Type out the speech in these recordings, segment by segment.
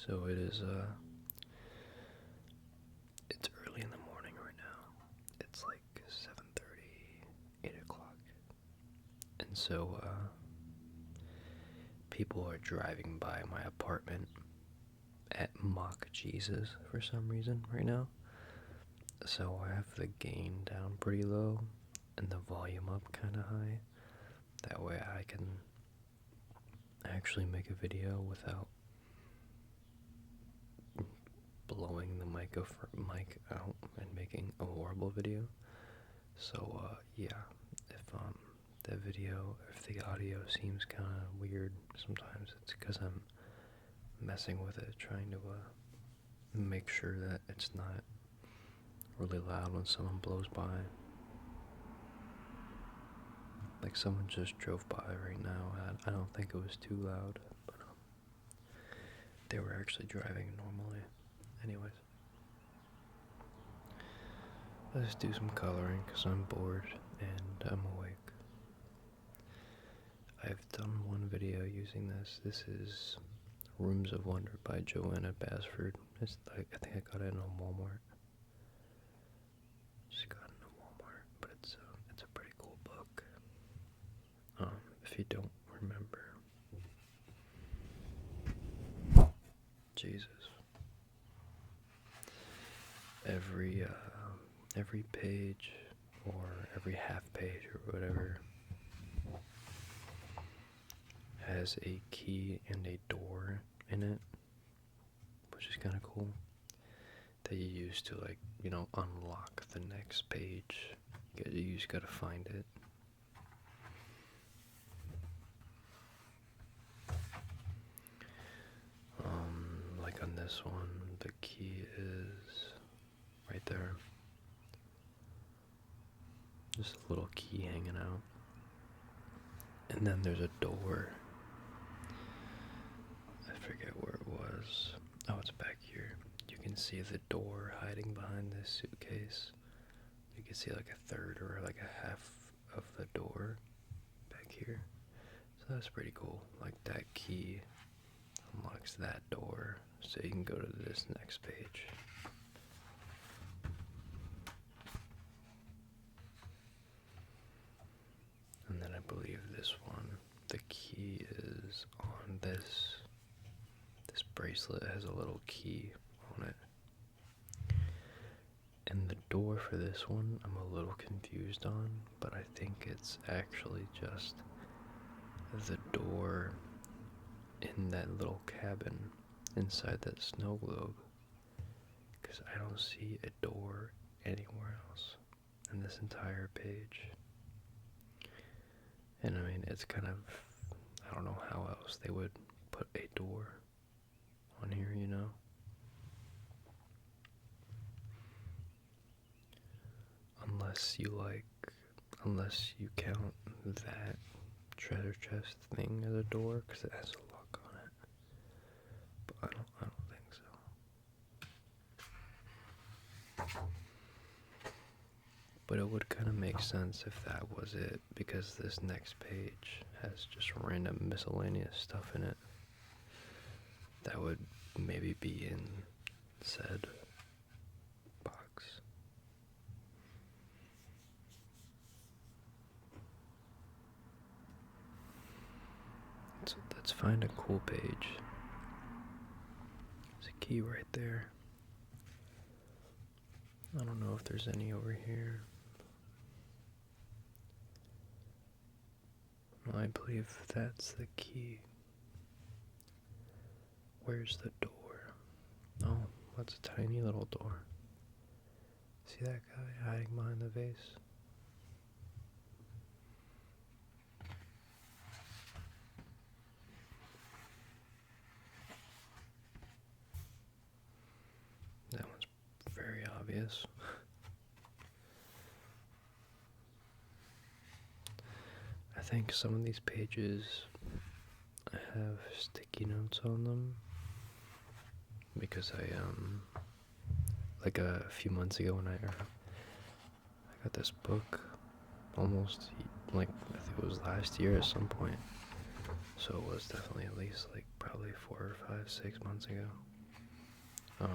So it's early in the morning right now. It's like 7:30, 8 o'clock. And so, people are driving by my apartment at Mock Jesus for some reason right now. So I have the gain down pretty low and the volume up kind of high. That way I can actually make a video without blowing the mic out and making a horrible video. So yeah, if the audio seems kind of weird sometimes, it's because I'm messing with it, trying to make sure that it's not really loud when someone blows by. Like someone just drove by right now, and I don't think it was too loud, but they were actually driving normally. Anyways, let's do some coloring because I'm bored and I'm awake. I've done one video using this. This is Rooms of Wonder by Joanna Basford. I think I got it in a Walmart. Just got it in a Walmart, but it's a pretty cool book. If you don't remember, Jesus, every page or every half page or whatever has a key and a door in it, which is kind of cool, that you use to, like, unlock the next page. You just gotta find it. Like on this one, the key is right there. Just a little key hanging out. And then there's a door. I forget where it was. Oh, it's back here. You can see the door hiding behind this suitcase. You can see like a third or like a half of the door back here. So that's pretty cool. Like that key unlocks that door, so you can go to this next page. And then I believe this one, the key is on this. This bracelet has a little key on it. And the door for this one, I'm a little confused on, but I think it's actually just the door in that little cabin inside that snow globe. Because I don't see a door anywhere else in this entire page. And I mean, it's kind of, I don't know how else they would put a door on here, Unless you count that treasure chest thing as a door, because it has a lock on it. But I don't think so. But it would kind of make sense if that was it, because this next page has just random miscellaneous stuff in it that would maybe be in said box. So let's find a cool page. There's a key right there. I don't know if there's any over here. I believe that's the key. Where's the door? Oh, that's a tiny little door. See that guy hiding behind the vase? That one's very obvious. I think some of these pages have sticky notes on them because I like a few months ago when I got this book almost, like, I think it was last year at some point, so it was definitely at least like probably 4 or 5, 6 months ago. I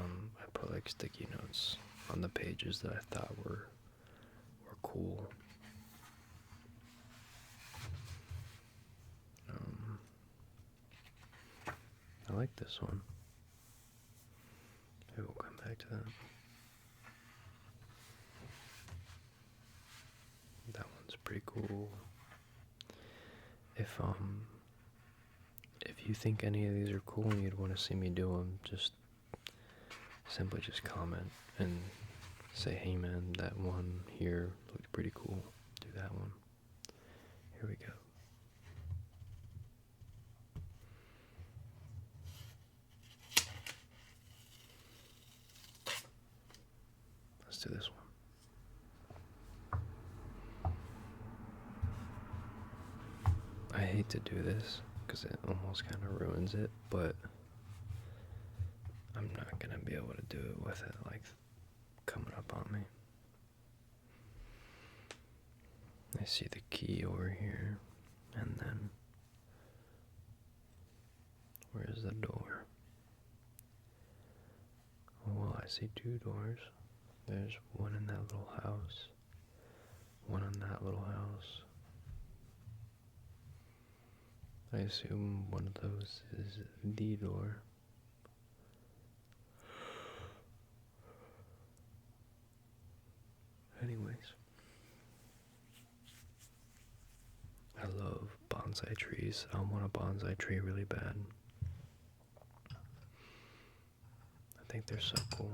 put like sticky notes on the pages that I thought were cool. Um, I like this one. Maybe we'll come back to that. That one's pretty cool. If you think any of these are cool and you'd want to see me do them, just simply just comment and say, hey man, that one here looked pretty cool. Do that one. Here we go. Let's do this one. I hate to do this because it almost kind of ruins it, but I'm not going to be able to do it with it like coming up on me. I see the key over here, and then where's the door? Oh, well, I see two doors. There's one in that little house, one in that little house. I assume one of those is the door. Anyways, I love bonsai trees. I want a bonsai tree really bad. I think they're so cool.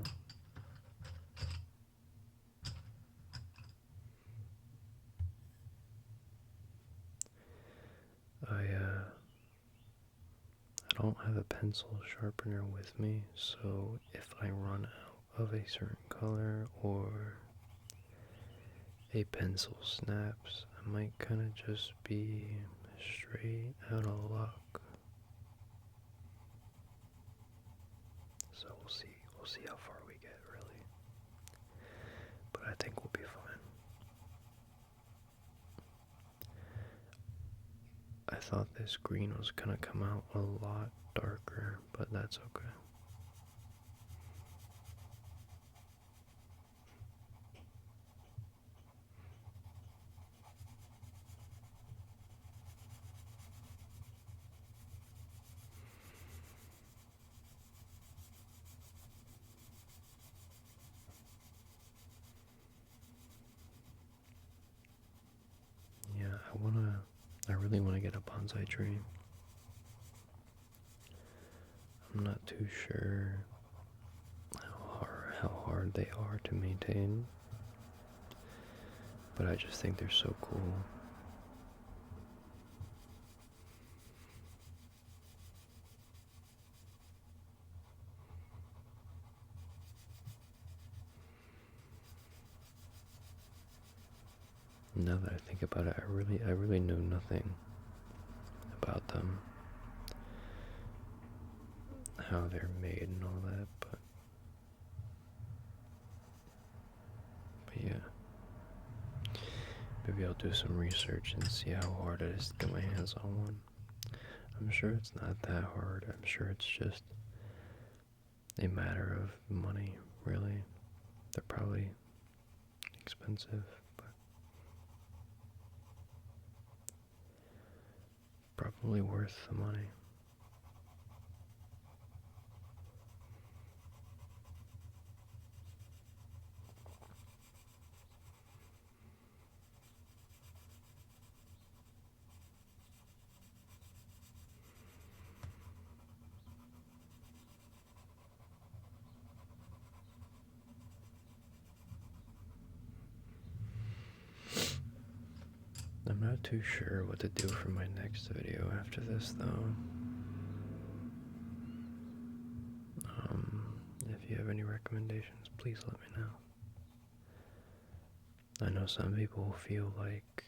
I don't have a pencil sharpener with me, so if I run out of a certain color or a pencil snaps, I might kind of just be straight out of luck. So we'll see how far we get, really. But I think we'll be fine. I thought this green was gonna come out a lot darker, but that's okay. Yeah, I really wanna get a bonsai tree. I'm not too sure how hard they are to maintain, but I just think they're so cool. Now that I think about it, I really know nothing about them, how they're made and all that, but yeah. Maybe I'll do some research and see how hard it is to get my hands on one. I'm sure it's not that hard. I'm sure it's just a matter of money, really. They're probably expensive, but probably worth the money. I'm not too sure what to do for my next video after this, though. If you have any recommendations, please let me know. I know some people feel like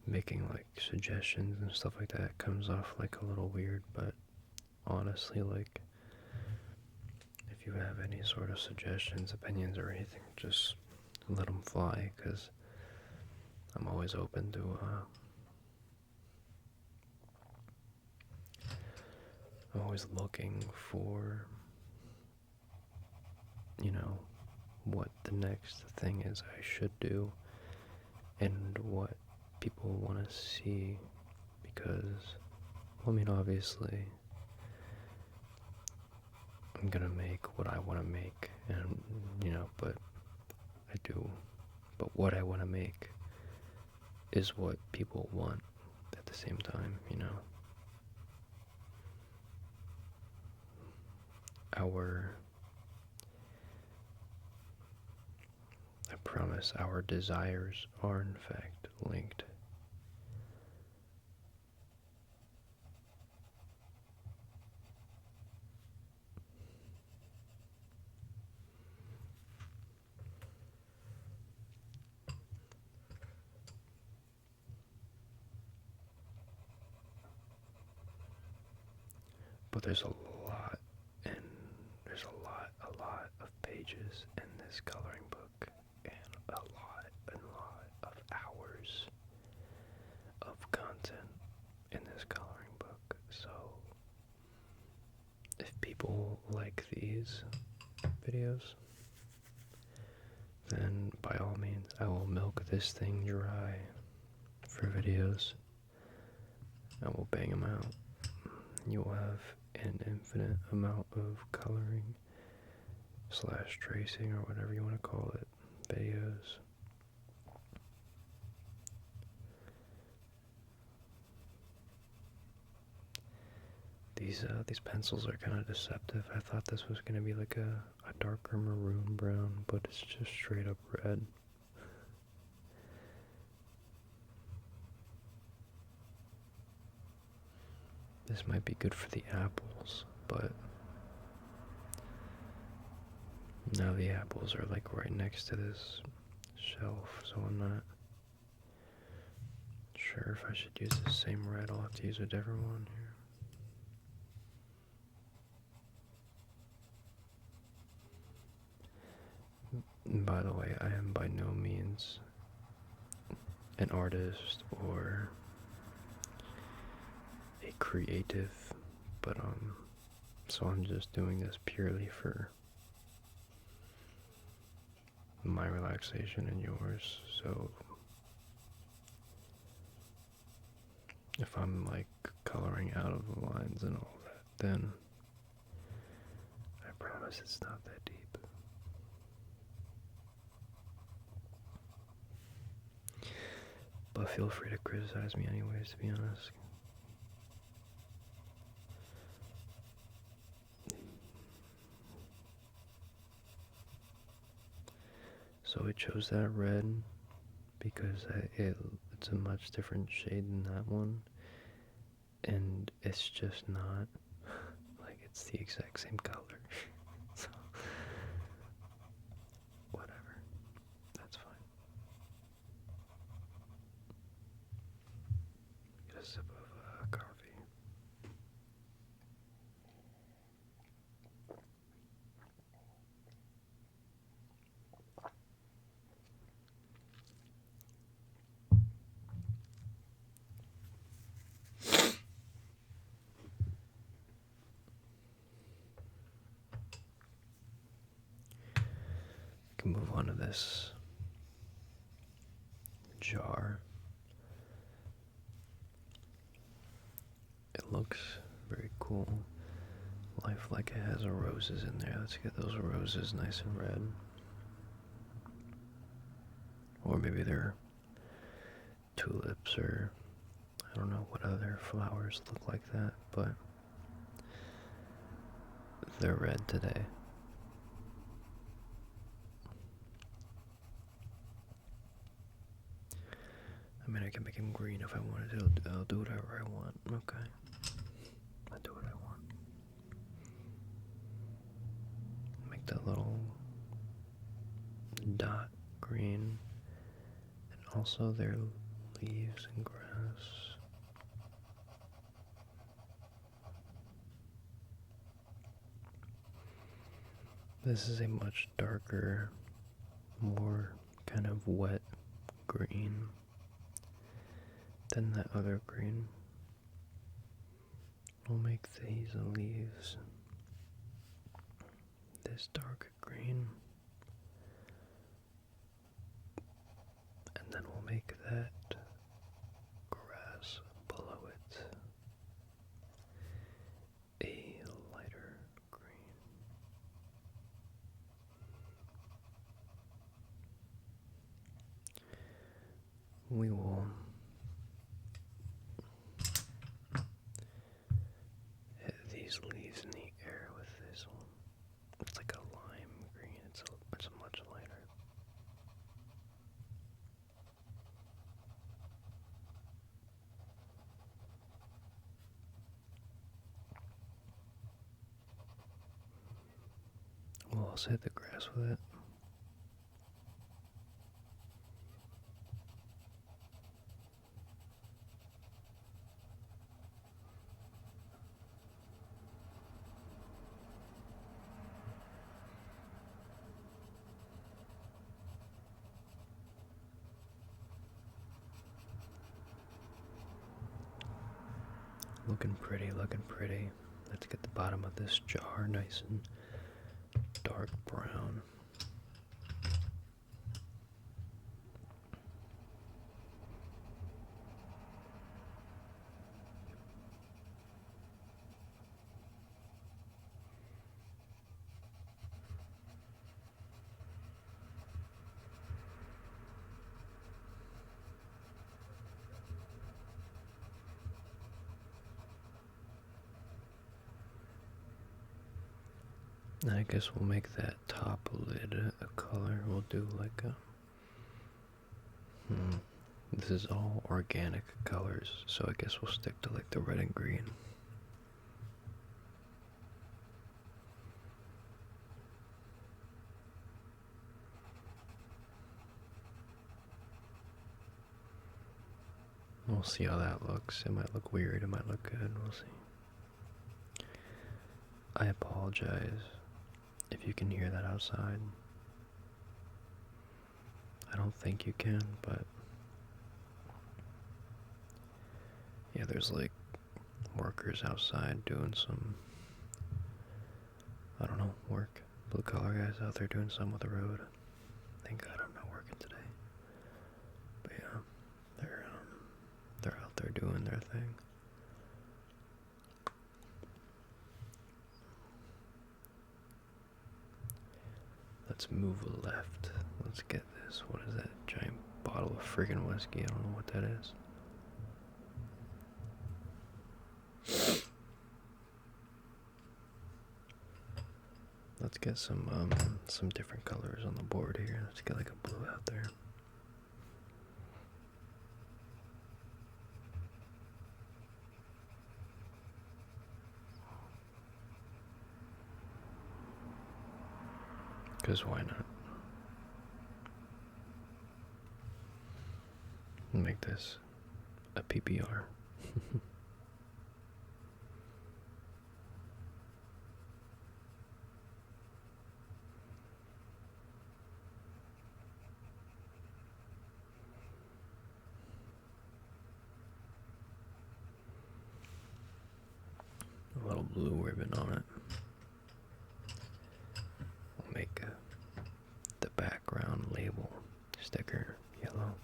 making like suggestions and stuff like that comes off like a little weird, but honestly, like, if you have any sort of suggestions, opinions, or anything, just let them fly, because I'm always open to I'm always looking for, you know, what the next thing is I should do and what people want to see because, well, I mean, obviously, I'm gonna make what I want to make, and, but I do, but what I want to make is what people want at the same time. I promise our desires are in fact linked. But there's a lot, and there's a lot of pages in this coloring book, and a lot of hours of content in this coloring book. So, if people like these videos, then by all means, I will milk this thing dry for videos. I will bang them out. You will have an infinite amount of coloring / tracing or whatever you want to call it videos. These pencils are kind of deceptive. I thought this was going to be like a darker maroon brown, but it's just straight up red. This might be good for the apples, but now the apples are like right next to this shelf, so I'm not sure if I should use the same red. I'll have to use a different one here. By the way, I am by no means an artist or a creative, but so I'm just doing this purely for my relaxation and yours. So if I'm like coloring out of the lines and all that, then I promise it's not that deep. But feel free to criticize me anyways, to be honest. So I chose that red because it's a much different shade than that one. And it's just not, like, it's the exact same color. So, whatever. That's fine. Get a sip of coffee. I can move on to this jar. It looks very cool. Like it has roses in there. Let's get those roses nice and red. Or maybe they're tulips, or I don't know what other flowers look like that, but they're red today. I mean, I can make them green if I wanted to. I'll do whatever I want. Okay. I'll do what I want. Make that little dot green. And also their leaves and grass. This is a much darker, more kind of wet green than that other green. We'll make these leaves we will hit these leaves in the air with this one. It's like a lime green. It's much lighter. We'll also hit the grass with it. Looking pretty, looking pretty. Let's get the bottom of this jar nice and dark brown. I guess we'll make that top lid a color. We'll do like a... This is all organic colors, so I guess we'll stick to like the red and green. We'll see how that looks. It might look weird, it might look good, we'll see. I apologize if you can hear that outside. I don't think you can, but yeah, there's like workers outside doing some, I don't know, work. Blue collar guys out there doing some with the road. Thank God I'm not working today. But yeah, they're out there doing their thing. Let's move left. Let's get this. What is that giant bottle of friggin' whiskey? I don't know what that is. Let's get some different colors on the board here. Let's get like a blue out there. Because why not? Make this a PPR. A little blue ribbon on it. We'll make the background label sticker yellow.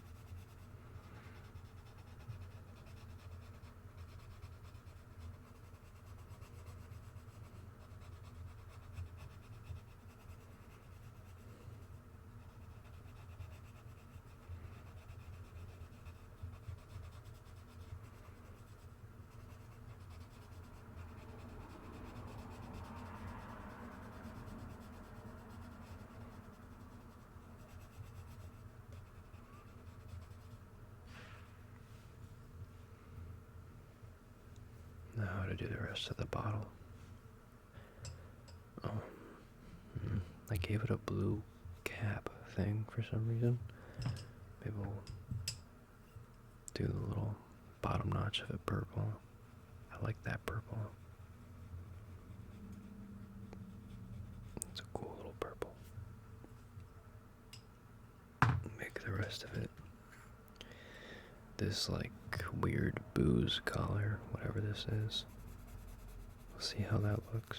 Now how to do the rest of the bottle. Oh, I gave it a blue cap thing for some reason. Maybe we'll do the little bottom notch of it purple. I like that purple. It's a cool little purple. Make the rest of it this like weird booze color, whatever this is. We'll see how that looks.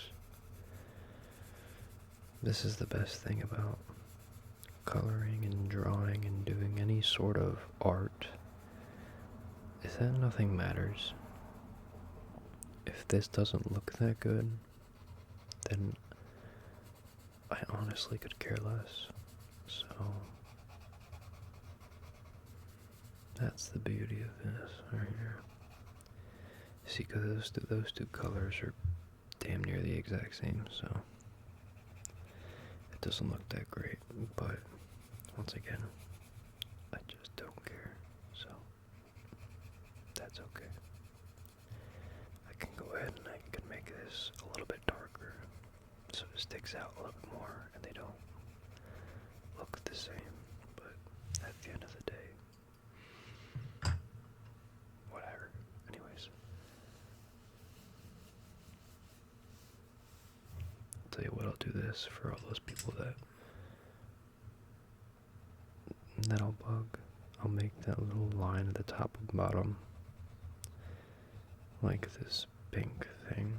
This is the best thing about coloring and drawing and doing any sort of art, is that nothing matters. If this doesn't look that good, then I honestly could care less. So That's the beauty of this right here. See, because those two colors are damn near the exact same, so it doesn't look that great, but once again, I just don't care, so that's okay. I can go ahead and I can make this a little bit darker, so it sticks out a little bit more, and they don't look the same, but at the end of the day, whatever. Anyways, I'll tell you what, I'll do this for all those people that'll bug. I'll make that little line at the top and bottom like this pink thing.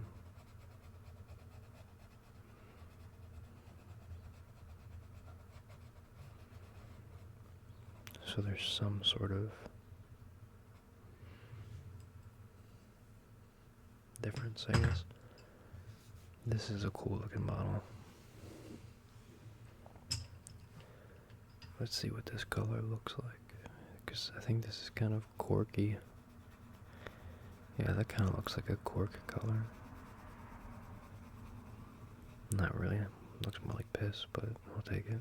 So there's some sort of difference, I guess. This is a cool looking model. Let's see what this color looks like, because I think this is kind of corky. Yeah, that kind of looks like a cork color. Not really. It looks more like piss, but I'll take it.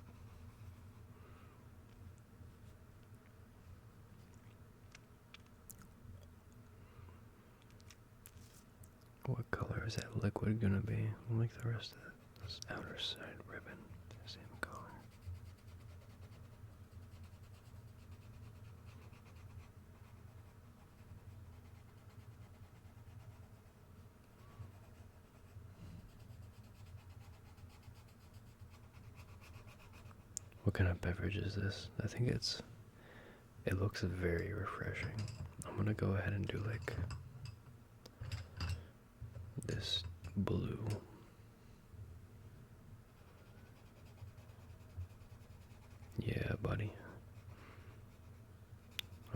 What color is that liquid gonna be? I'll make the rest of this outer side ribbon the same color. What kind of beverage is this? I think it looks very refreshing. I'm gonna go ahead and do like this blue. Yeah, buddy.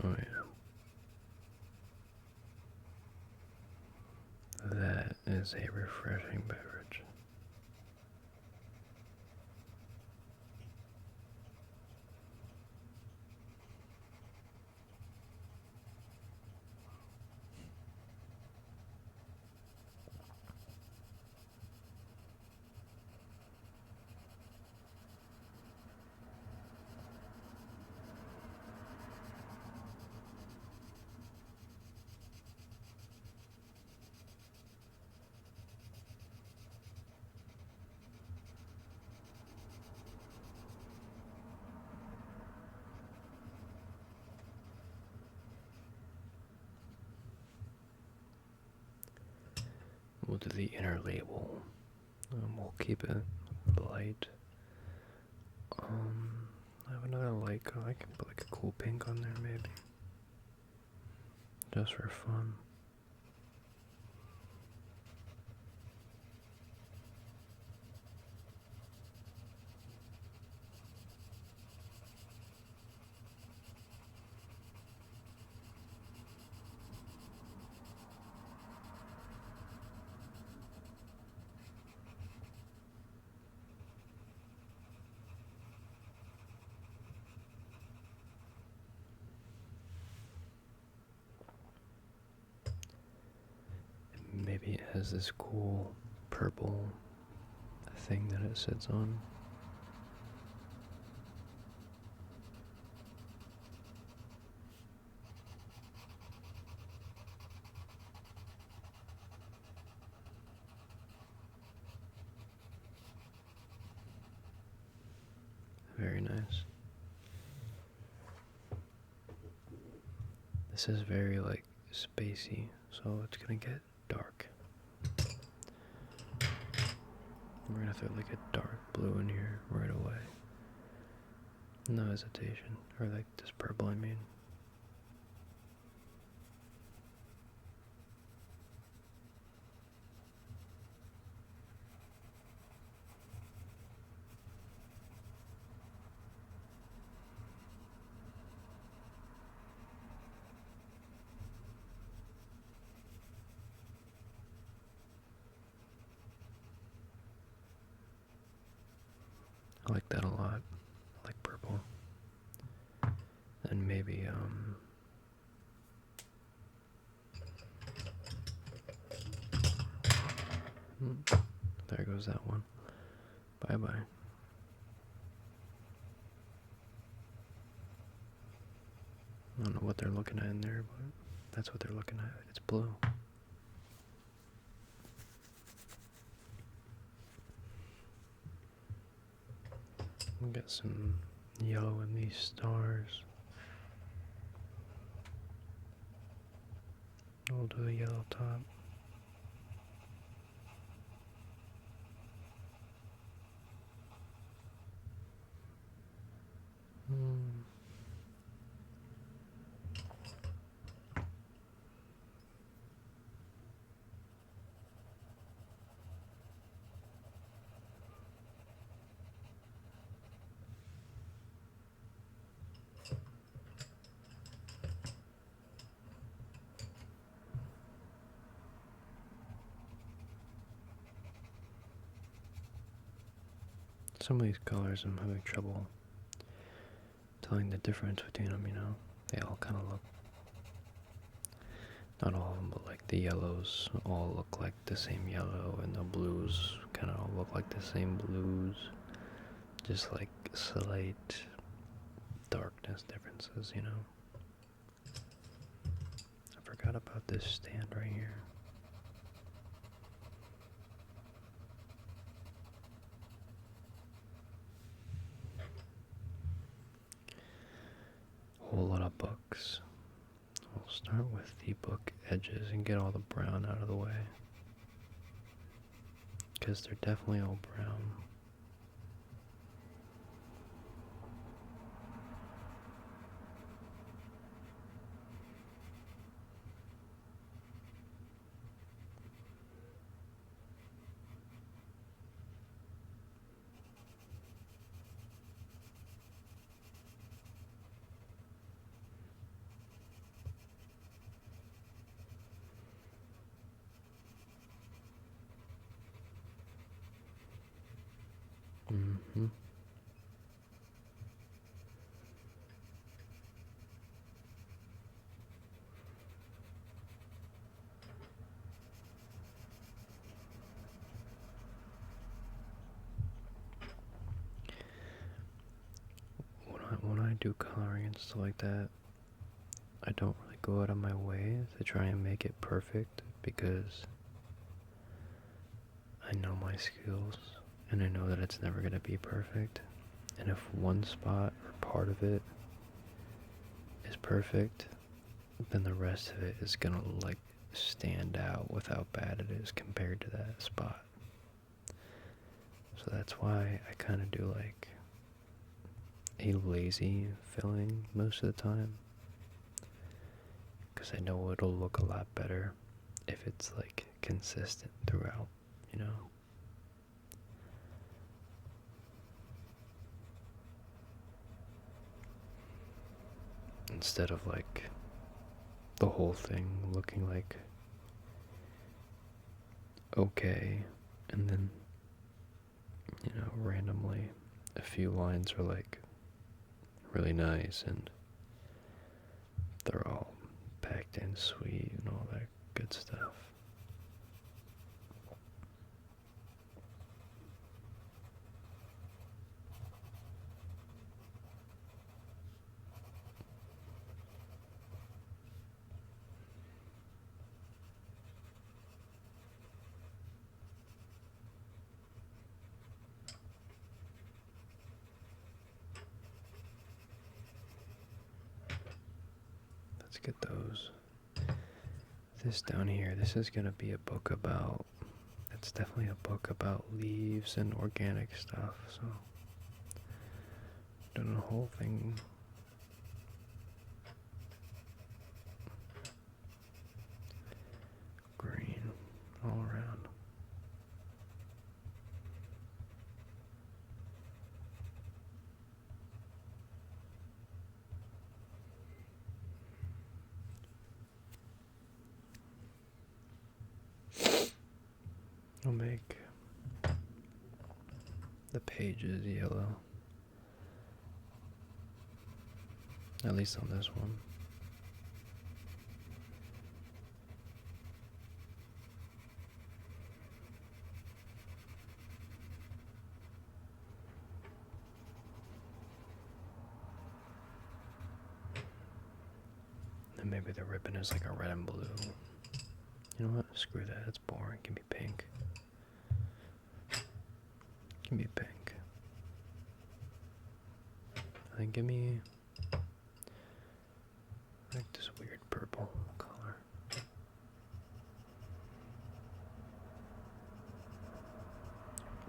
Oh yeah. That is a refreshing beverage. We'll do the inner label. We'll keep it light. I have another light color. I can put like a cool pink on there maybe. Just for fun. Maybe it has this cool purple thing that it sits on. Very nice. This is very like spacey, so it's gonna get dark. We're gonna throw like a dark blue in here right away. No hesitation. Or like this purple, I mean. I like that a lot. I like purple. And maybe goes that one. Bye bye. I don't know what they're looking at in there, but that's what they're looking at. It's blue. We got some yellow in these stars. We'll do a yellow top. Some of these colors I'm having trouble telling the difference between them, you know? They all kind of look, not all of them, but like the yellows all look like the same yellow, and the blues kind of all look like the same blues. Just like slight darkness differences, you know? I forgot about this stand right here. Whole lot of books. We'll start with the book edges and get all the brown out of the way, because they're definitely all brown. Mm-hmm. When I do coloring and stuff like that, I don't really go out of my way to try and make it perfect, because I know my skills and I know that it's never going to be perfect. And if one spot or part of it is perfect, then the rest of it is going to like stand out with how bad it is compared to that spot. So that's why I kind of do like a lazy filling most of the time, because I know it'll look a lot better if it's like consistent throughout, you know? Instead of like the whole thing looking like okay, and then, you know, randomly a few lines are like really nice and they're all packed in sweet and all that good stuff. Let's get those. This down here, this is going to be a book about, it's definitely a book about leaves and organic stuff, so doing the whole thing. Green all around. I'll make the pages yellow, at least on this one. maybe the ribbon is like a red and blue. You know what? Screw that. It's boring. Give me pink. Give me pink. Then give me like this weird purple color.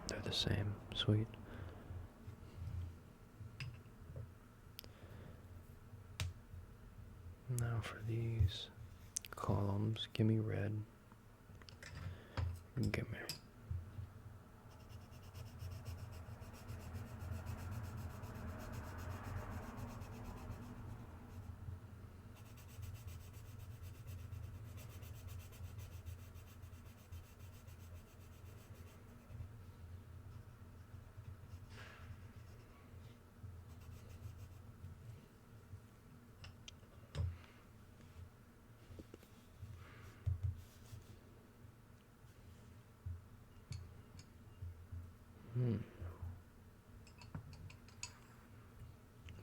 They're the same. Sweet. Now for these columns, give me red. Give me.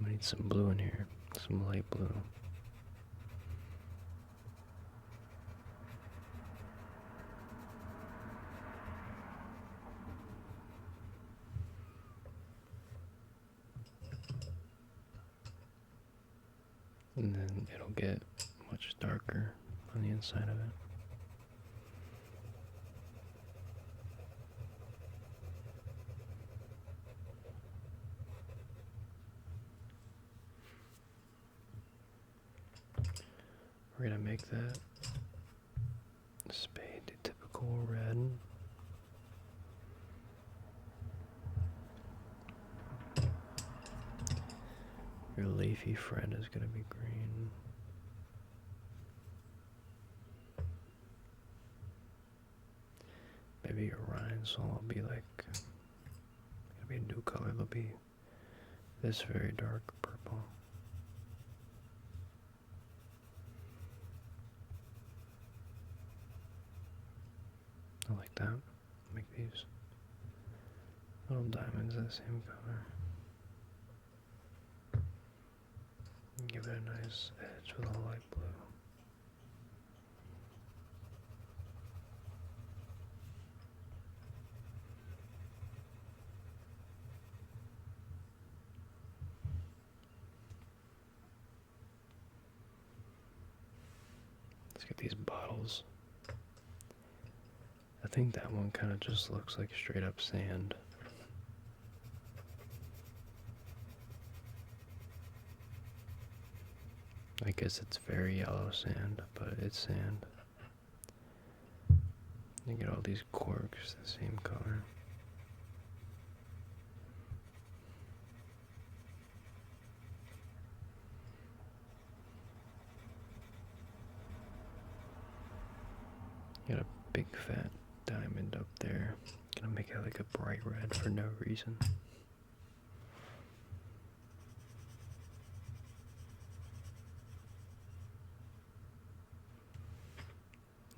We need some blue in here, some light blue. And then it'll get much darker on the inside of it. We're gonna make that spade the typical red. Your leafy friend is gonna be green. Maybe your rhinestone will be like, it'll be a new color. It'll be this very dark purple. I like that. Make these little diamonds the same color. Give it a nice edge with a light blue. Let's get these bottles. I think that one kind of just looks like straight up sand. I guess it's very yellow sand, but it's sand. You get all these corks the same color. You got a big fat diamond up there. Gonna make it like a bright red for no reason.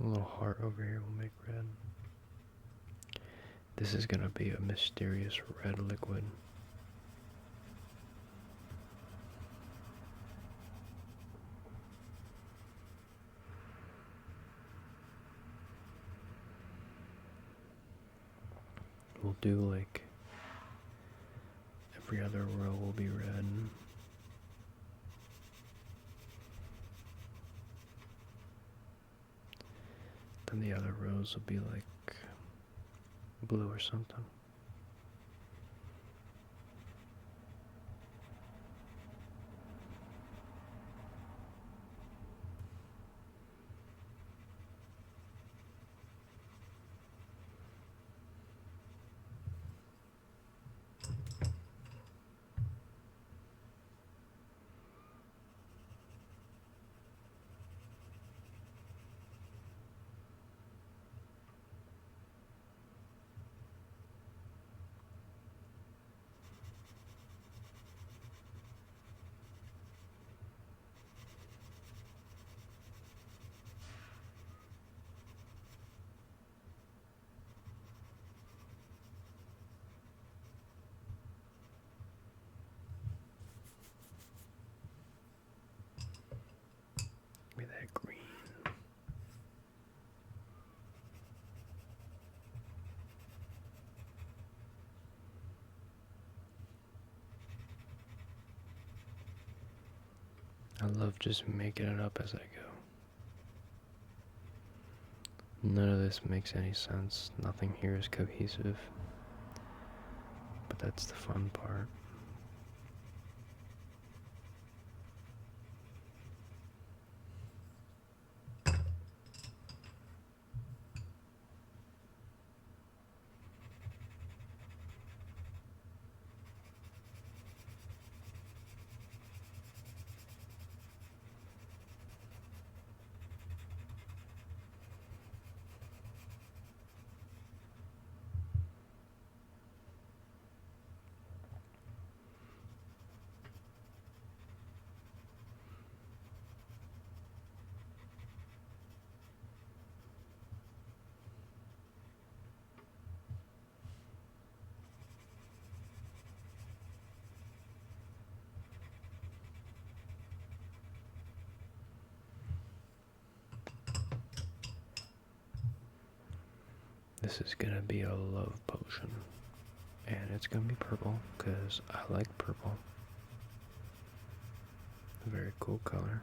A little heart over here will make red. This is gonna be a mysterious red liquid. We'll do like every other row will be red. Then the other rows will be like blue or something. I love just making it up as I go. None of this makes any sense. Nothing here is cohesive. But that's the fun part. This is gonna be a love potion. And it's gonna be purple, because I like purple. A very cool color.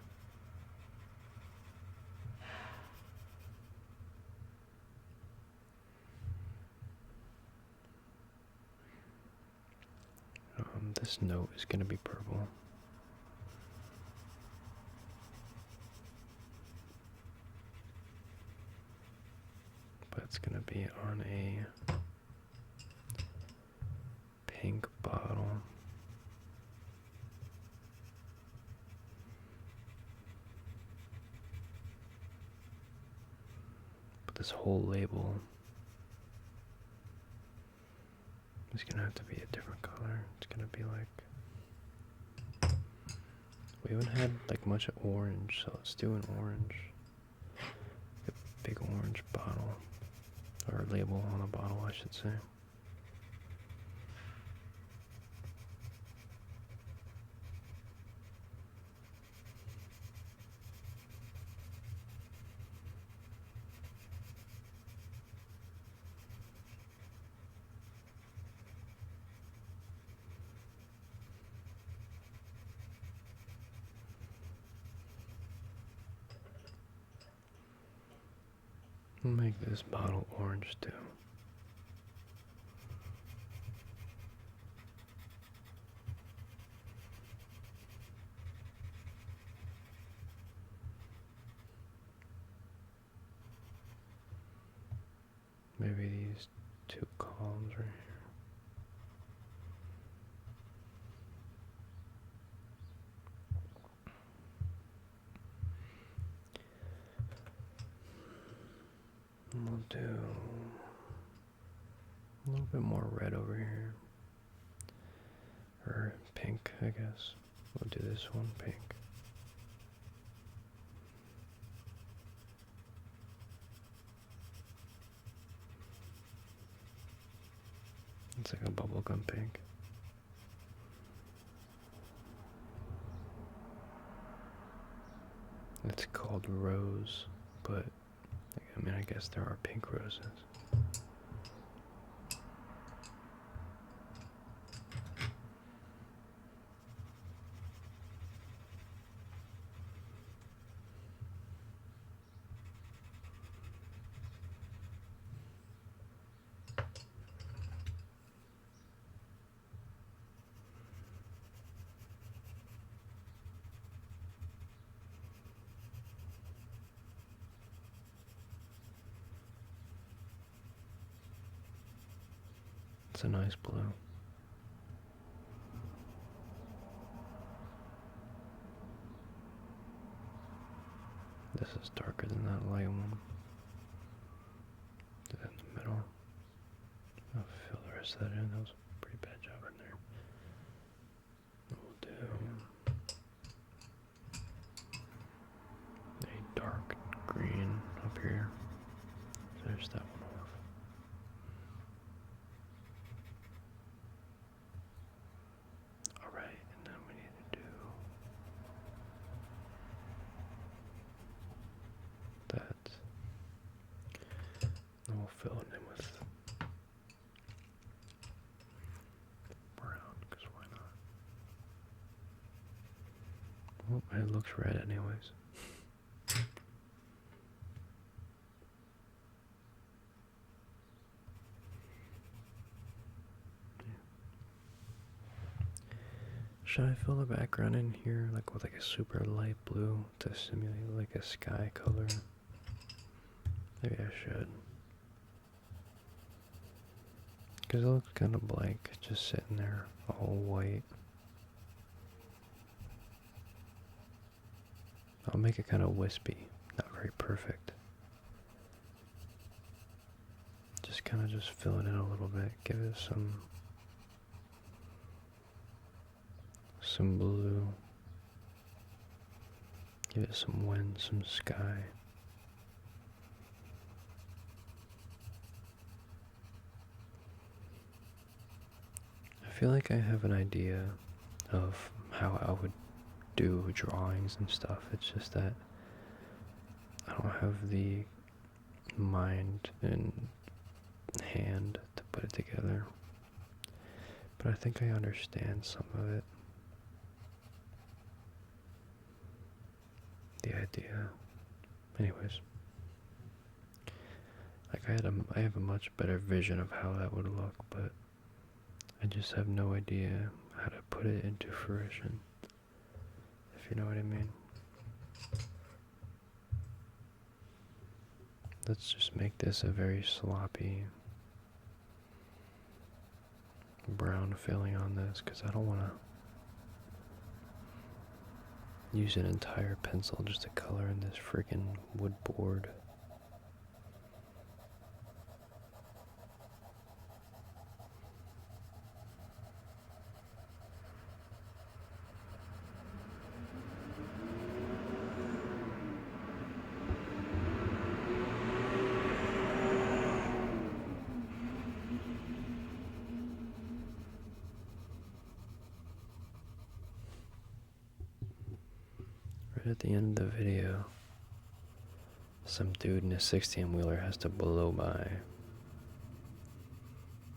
This note is gonna be purple. But it's gonna be on a pink bottle. But this whole label is gonna have to be a different color. It's gonna be like, we haven't had like much orange, so let's do an orange. A big orange bottle, or label on a bottle, I should say. We'll make this bottle orange too. Maybe these two columns right here. And we'll do a little bit more red over here. Or pink, I guess. We'll do this one pink. It's like a bubblegum pink. It's called rose, but I mean, I guess there are pink roses. It's a nice blue. This is darker than that light one. Do that in the middle. I'll fill the rest of that in. That was a pretty bad job in there. We'll do a dark green up here. There's that one off. Alright, and then we need to do that. And we'll fill it in with Nope, it looks red anyways. Should I fill the background in here like with like a super light blue to simulate like a sky color? Maybe I should. Because it looks kind of blank, just sitting there, all white. I'll make it kind of wispy, not very perfect. Just kind of just fill it in a little bit, give it some blue, give it some wind, some sky. I feel like I have an idea of how I would do drawings and stuff. It's just that I don't have the mind and hand to put it together. But I think I understand some of it. The idea. Anyways. Like I have a much better vision of how that would look, but I just have no idea how to put it into fruition. If you know what I mean. Let's just make this a very sloppy brown filling on this, because I don't want to use an entire pencil just to color in this freaking wood board. Right at the end of the video, some dude in a 16-wheeler has to blow by.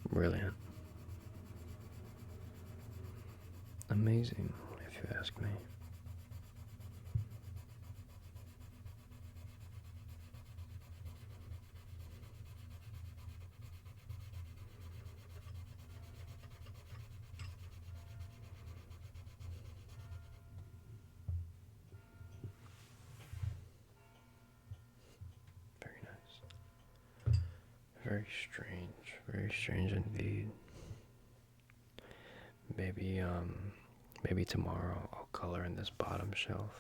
Brilliant. Amazing, if you ask me. Very nice. Very strange indeed. Maybe tomorrow I'll color in this bottom shelf.